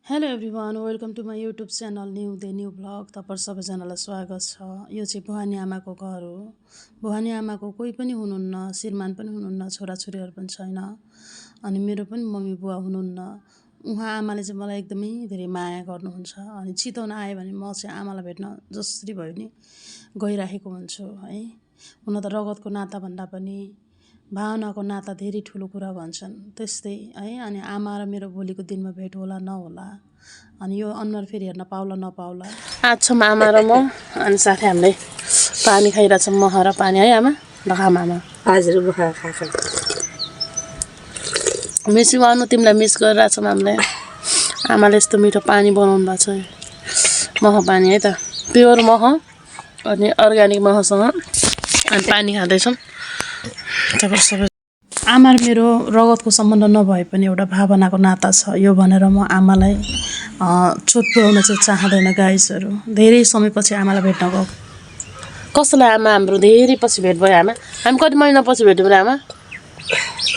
Hello everyone, welcome to my YouTube channel new vlog. तपाईँ सबैजनालाई स्वागत छ। यो चाहिँ भवानी आमाको घर हो। भवानी आमाको कोही पनि हुनुहुन्न, श्रीमान पनि हुनुहुन्न, छोराछोरीहरू पनि छैन। अनि मेरो पनि मम्मी बुवा हुनुहुन्न। उहाँ आमाले चाहिँ मलाई एकदमै धेरै माया गर्नुहुन्छ। अनि चितवन आयो भने म चाहिँ आमालाई भेट्न जसरी भयो नि गइराखेको हुन्छु है। हुन त रगतको नाता भन्दा पनि भावनाको नाता धेरै ठुलो कुरा भन्छन्, त्यस्तै है। अनि आमा र मेरो भोलिको दिनमा भेट होला नहोला, अनि यो अनुहार फेरि हेर्न पाउला नपाउला। आज छौँ आमा र म, अनि साथै हामीले पानी खाइरहेछौँ, मह र पानी है आमा। लखाम आमा हजुर मुखा खाएको मिस गर्नु, तिमीलाई मिस गरिरहेछौँ हामीले। आमाले यस्तो मिठो पानी बनाउनु भएको छ, मह पानी है त, प्योर मह अनि अर्ग्यानिक महसँग अनि पानी खाँदैछौँ। आमा र मेरो रगतको सम्बन्ध नभए पनि एउटा भावनाको नाता छ, यो भनेर म आमालाई चोट पुर्याउन चाहिँ चाहँदैन। गाइजहरू धेरै समयपछि आमालाई भेट्न गएको। कसैलाई आमा हाम्रो धेरै पछि भेट भयो आमा। हामी कति महिना पछि भेट्यौँ र आमा?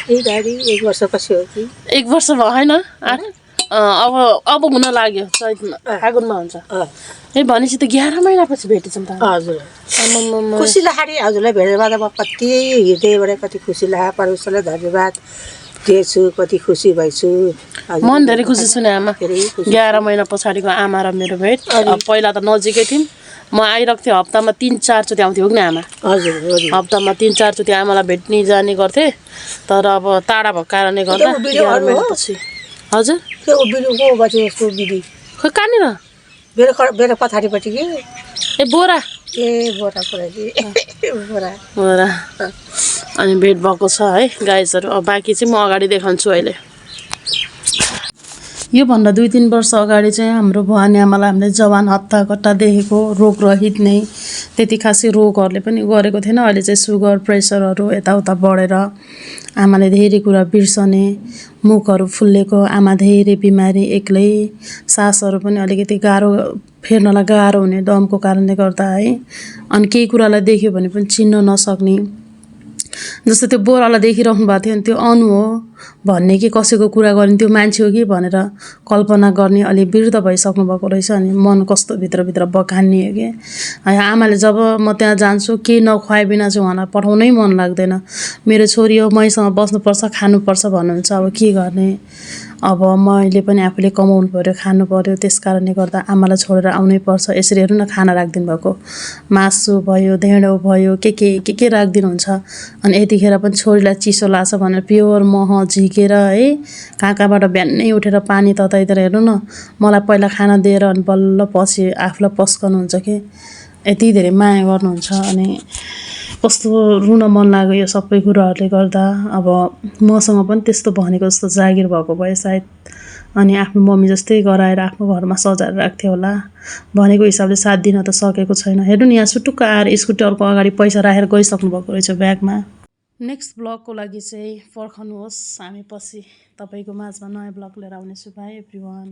एक वर्षपछि हो कि 1 वर्ष भयो होइन? अब हुन लाग्यो, चैतमा फागुनमा हुन्छ ए। भनेपछि त 11 महिनापछि भेटेछौँ त। हजुर खुसी लाग्यो हजुरलाई भेटेर त म कति हृदयबाट कति खुसी लाग्यो। परमेश्वरलाई धन्यवाद दिएछु, कति खुसी भएछु। मन धेरै खुसी छु नि आमा। 11 महिना पछाडिको आमा र मेरो भेट। पहिला त नजिकै थियौँ, म आइरहेको थिएँ, हप्तामा 3-4 चोटि आउँथ्यो कि आमा। हजुर हप्तामा 3-4 चोटि आमालाई भेट्ने जाने गर्थेँ। तर अब टाढा भएको कारणले गर्दा 11 महिनापछि। हजुर त्यो उभिनुको बचे जस्तो दिदी खै कहाँनिर? मेरो पछाडिपट्टि कि ए बोरा बोरा बोरा बोरा। अनि भेट भएको छ है गाइजहरू। अब बाँकी चाहिँ म अगाडि देखाउँछु अहिले। योभन्दा 2-3 वर्ष अगाडि चाहिँ हाम्रो भवानी आमालाई हामीले जवान हत्ताकट्टा देखेको, रोगरहित नै, त्यति खासै रोगहरूले पनि गरेको थिएन। अहिले चाहिँ सुगर प्रेसरहरू यताउता बढेर आमाले धेरै कुरा बिर्सने, मुखहरू फुल्लेको, आमा धेरै बिमारी, एक्लै, सासहरू पनि अलिकति गाह्रो, फेर्नलाई गाह्रो हुने दमको कारणले गर्दा है। अनि केही कुरालाई देख्यो भने पनि चिन्न नसक्ने, जस्तो त्यो बोरालाई देखिरहनु भएको थियो, अनि त्यो अनु हो भन्ने कि कसैको कुरा गर्ने, त्यो मान्छे हो कि भनेर कल्पना गर्ने, अलि वृद्ध भइसक्नु भएको रहेछ। अनि मन कस्तो भित्रभित्र बकानियो कि आमाले जब म त्यहाँ जान्छु केही नखुवाए बिना चाहिँ उहाँलाई पठाउनै मन लाग्दैन। मेरो छोरी हो, मैसँग बस्नुपर्छ, खानुपर्छ भन्नुहुन्छ। अब के गर्ने, अब मैले पनि आफूले कमाउनु पऱ्यो, खानु पऱ्यो, त्यस कारणले गर्दा आमालाई छोडेर आउनै पर्छ। यसरी हेर्नु न, खाना राखिदिनु भएको, मासु भयो, ढेँडो भयो, के राखिदिनुहुन्छ। अनि यतिखेर पनि छोरीलाई चिसो लाग्छ भनेर प्योर मह झिकेर है, कहाँबाट बिहानै उठेर पानी तताइदिएर हेर्नु न, मलाई पहिला खाना दिएर अनि बल्ल पछि आफूलाई पस्कनुहुन्छ कि यति धेरै माया गर्नुहुन्छ। अनि कस्तो रुन मन लाग्यो यो सबै कुराहरूले गर्दा। अब मसँग पनि त्यस्तो भनेको जस्तो जागिर भएको भए सायद, अनि आफ्नो मम्मी जस्तै गराएर आफ्नो घरमा सजाएर राख्थ्यो होला। भनेको हिसाबले साथ दिन त सकेको छैन। हेर्नु नि, यहाँ सुटुक्क आएर स्कुटरको अगाडि पैसा राखेर गइसक्नु भएको रहेछ ब्यागमा। नेक्स्ट ब्लगको लागि चाहिँ पर्खनुहोस्, हामी पछि तपाईँको माझमा नयाँ ब्लग लिएर आउनेछु। By everyone.